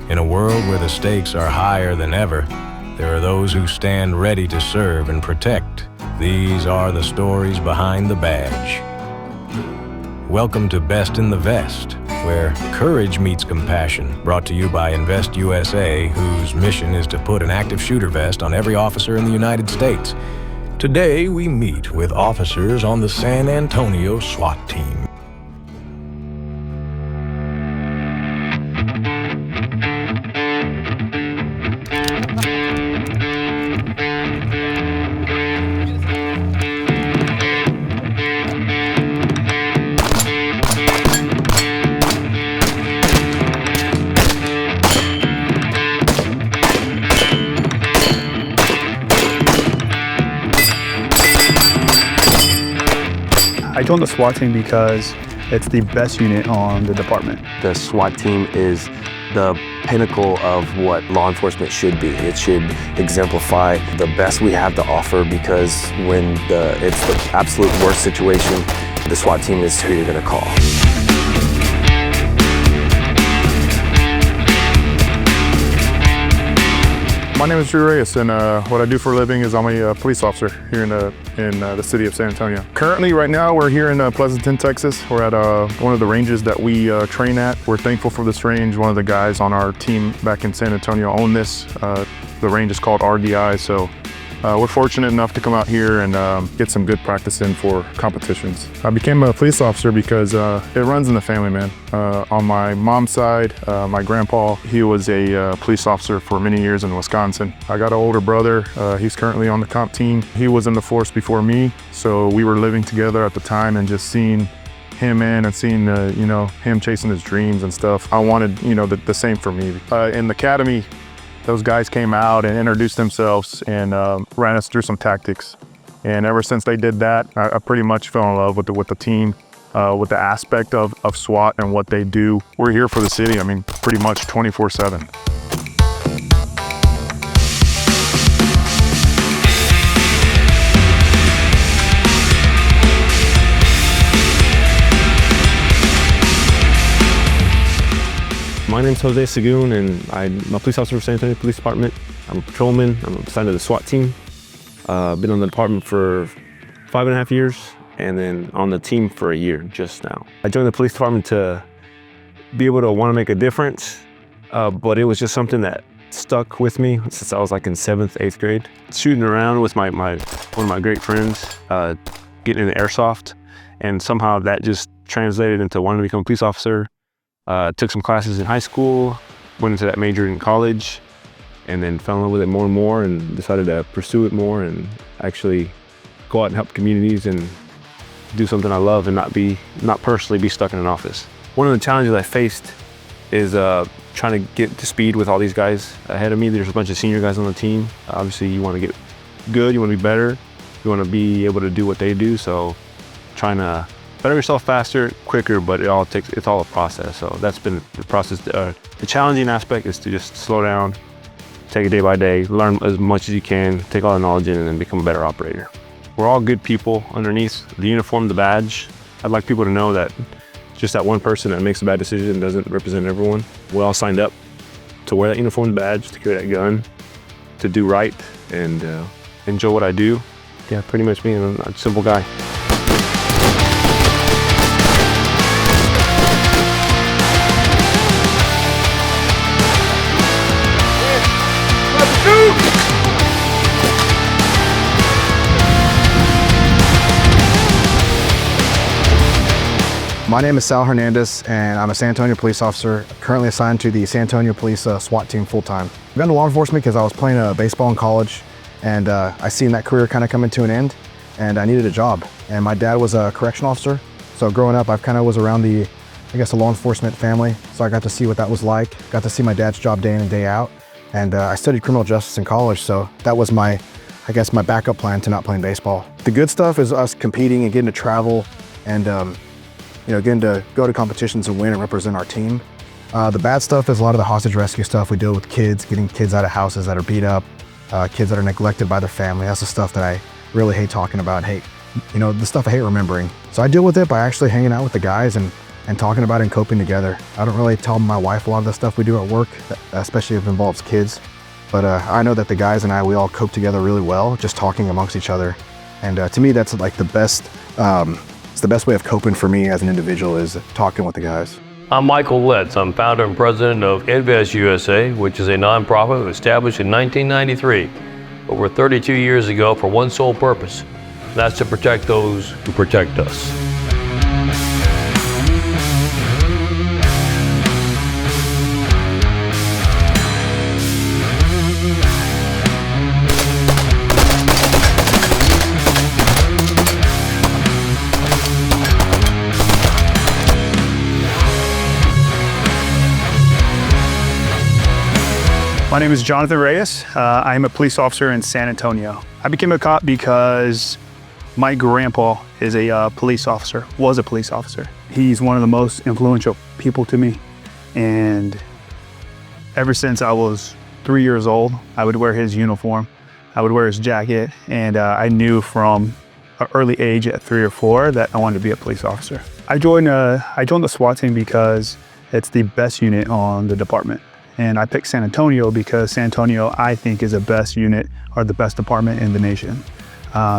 In a world where the stakes are higher than ever, there are those who stand ready to serve and protect. These are the stories behind the badge. Welcome to Best in the Vest, where courage meets compassion, brought to you by Invest USA, whose mission is to put an active shooter vest on every officer in the United States. Today, we meet with officers on the San Antonio SWAT team. I joined the SWAT team because it's the best unit on the department. The SWAT team is the pinnacle of what law enforcement should be. It should exemplify the best we have to offer, because when it's the absolute worst situation, the SWAT team is who you're going to call. My name is Drew Reyes, and what I do for a living is I'm a police officer here in the city of San Antonio. Currently, right now, we're here in Pleasanton, Texas. We're at one of the ranges that we train at. We're thankful for this range. One of the guys on our team back in San Antonio owned this. The range is called RDI, so we're fortunate enough to come out here and get some good practice in for competitions. I became a police officer because it runs in the family, man. On my mom's side, my grandpa, he was a police officer for many years in Wisconsin. I got an older brother. He's currently on the comp team. He was in the force before me, so we were living together at the time, and just seeing him in and seeing him chasing his dreams and stuff, I wanted the same for me. In the academy, those guys came out and introduced themselves and ran us through some tactics. And ever since they did that, I pretty much fell in love with the team, with the aspect of SWAT and what they do. We're here for the city, pretty much 24/7. My name's Jose Segun, and I'm a police officer for San Antonio Police Department. I'm a patrolman. I'm assigned to the SWAT team. Been on the department for 5.5 years, and then on the team for a year just now. I joined the police department to be able to want to make a difference, but it was just something that stuck with me since I was like in 7th, 8th grade. Shooting around with one of my great friends, getting into airsoft, and somehow that just translated into wanting to become a police officer. Took some classes in high school, went into that major in college, and then fell in love with it more and more, and decided to pursue it more and actually go out and help communities and do something I love and not personally be stuck in an office. One of the challenges I faced is trying to get to speed with all these guys ahead of me. There's a bunch of senior guys on the team. Obviously, you want to get good, you want to be better, you want to be able to do what they do, so trying to better yourself faster, quicker, but it's all a process. So that's been the process. The challenging aspect is to just slow down, take it day by day, learn as much as you can, take all the knowledge in, and then become a better operator. We're all good people underneath the uniform, the badge. I'd like people to know that just that one person that makes a bad decision doesn't represent everyone. We all signed up to wear that uniform, the badge, to carry that gun, to do right, and enjoy what I do. Yeah, pretty much being a simple guy. My name is Sal Hernandez, and I'm a San Antonio police officer, currently assigned to the San Antonio Police SWAT team full-time. I got into law enforcement because I was playing baseball in college, and I seen that career kind of coming to an end, and I needed a job. And my dad was a correctional officer, so growing up, I kind of was around the law enforcement family, so I got to see what that was like, got to see my dad's job day in and day out, and I studied criminal justice in college, so that was my backup plan to not playing baseball. The good stuff is us competing and getting to travel and getting to go to competitions and win and represent our team. The bad stuff is a lot of the hostage rescue stuff. We deal with kids, getting kids out of houses that are beat up, kids that are neglected by their family. That's the stuff that I really hate talking about, the stuff I hate remembering. So I deal with it by actually hanging out with the guys and and talking about it and coping together. I don't really tell my wife a lot of the stuff we do at work, especially if it involves kids. But I know that the guys and we all cope together really well, just talking amongst each other. And to me, that's like the best, it's the best way of coping for me as an individual is talking with the guys. I'm Michael Letts. I'm founder and president of Invest USA, which is a nonprofit established in 1993, over 32 years ago for one sole purpose. That's to protect those who protect us. My name is Jonathan Reyes. I am a police officer in San Antonio. I became a cop because my grandpa is a police officer, was a police officer. He's one of the most influential people to me. And ever since I was 3 years old, I would wear his uniform. I would wear his jacket. And I knew from an early age at 3 or 4 that I wanted to be a police officer. I joined the SWAT team because it's the best unit on the department. And I picked San Antonio because San Antonio, I think, is the best unit or the best department in the nation.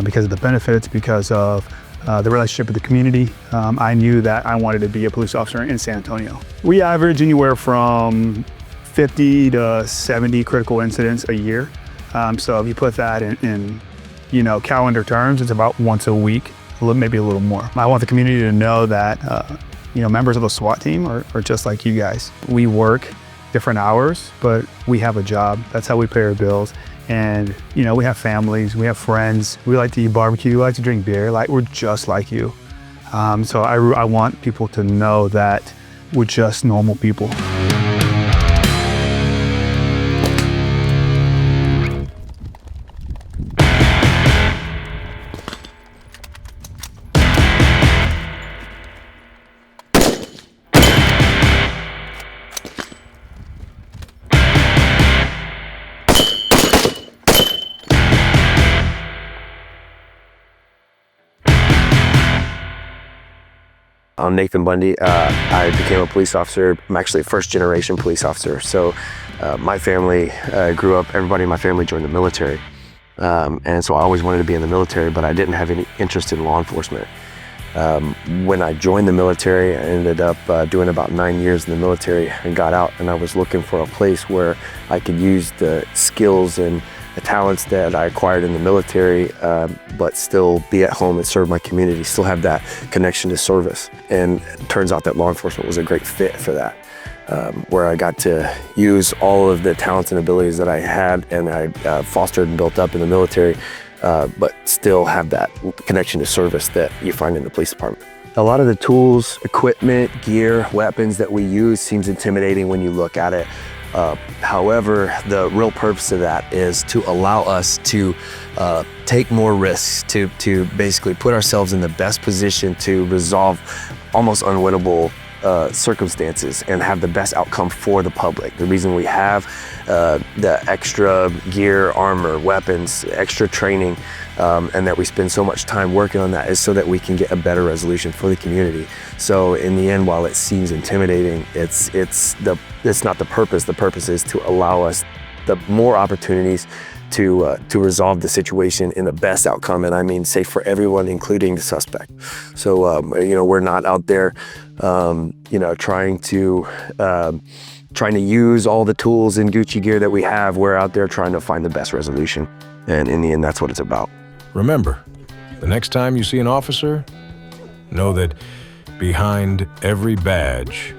Because of the benefits, because of the relationship with the community. I knew that I wanted to be a police officer in San Antonio. We average anywhere from 50 to 70 critical incidents a year. So if you put that in calendar terms, it's about once a week, maybe a little more. I want the community to know that members of the SWAT team are just like you guys. We work different hours, but we have a job. That's how we pay our bills. And we have families, we have friends, we like to eat barbecue, we like to drink beer, like we're just like you. So I want people to know that we're just normal people. I'm Nathan Bundy. I became a police officer. I'm actually a first-generation police officer. So my family grew up, everybody in my family joined the military. And so I always wanted to be in the military, but I didn't have any interest in law enforcement. When I joined the military, I ended up doing about 9 years in the military and got out, and I was looking for a place where I could use the skills and the talents that I acquired in the military, but still be at home and serve my community, still have that connection to service. And it turns out that law enforcement was a great fit for that, where I got to use all of the talents and abilities that I had and I fostered and built up in the military, but still have that connection to service that you find in the police department. A lot of the tools, equipment, gear, weapons that we use seems intimidating when you look at it. However, the real purpose of that is to allow us to take more risks, to basically put ourselves in the best position to resolve almost unwinnable circumstances and have the best outcome for the public. The reason we have the extra gear, armor, weapons, extra training, and that we spend so much time working on that is so that we can get a better resolution for the community. So in the end, while it seems intimidating, it's not the purpose. The purpose is to allow us the more opportunities to resolve the situation in the best outcome, and I mean safe for everyone, including the suspect. So we're not out there trying to use all the tools and Gucci gear that we have. We're out there trying to find the best resolution, and in the end, that's what it's about. Remember, the next time you see an officer, know that behind every badge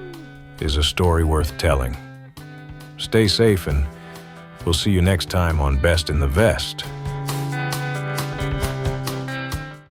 is a story worth telling. Stay safe, and we'll see you next time on Best in the Vest.